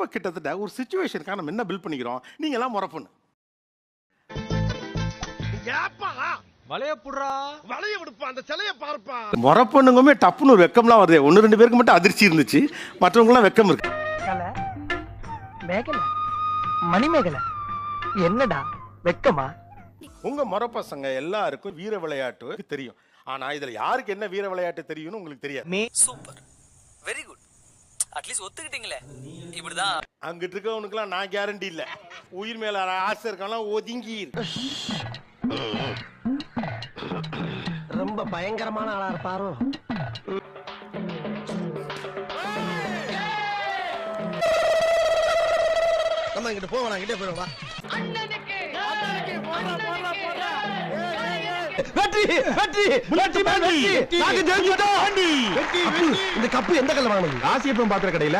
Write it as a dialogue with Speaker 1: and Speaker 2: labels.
Speaker 1: அப்ப கிட்டத்தட்ட ஒரு சிச்சுவேஷனுக்காக நம்ம என்ன பில்ட் பண்ணிக்கிறோம், நீங்க எல்லாம் முறப்புன்னு. முறப்பண்ணுங்குமே டப்புன்னு ஒரு வெக்கம்லாம் வருது. 1-2 பேருக்கு மட்டும் அதிர்ச்சி இருந்துச்சு, மற்றவங்கலாம் வெக்கம் இருக்கு.
Speaker 2: மணிமேகலை என்னடா வெக்கமா?
Speaker 1: உங்க முறை பசங்க எல்லாருக்கும் வீர விளையாட்டு தெரியும். ஆனா இதுல யாருக்கு என்ன வீர விளையாட்டு தெரியும்னு உங்களுக்கு தெரியாது.
Speaker 3: Super, very good. அட்லீஸ்ட் ஒத்துக்கிட்டீங்களே. இப்படிதான்
Speaker 1: அங்கிட்டு இருக்கவனுக்குலாம் நான் கேரண்டி இல்ல. உயிர் மேல ஆசை இருக்கலாம் ஒதுங்கி.
Speaker 2: ரொம்ப பயங்கரமான ஆளா இருப்பாரோ. நம்ம இங்கிட்டு போவோம், இங்கிட்டே போயிடுவா. வெற்றி வெற்றி வெற்றி வெற்றி. இந்த கப்பு எந்த கல்ல வாங்கினது?
Speaker 4: ஆசியப்பம் பாத்திர கடையில.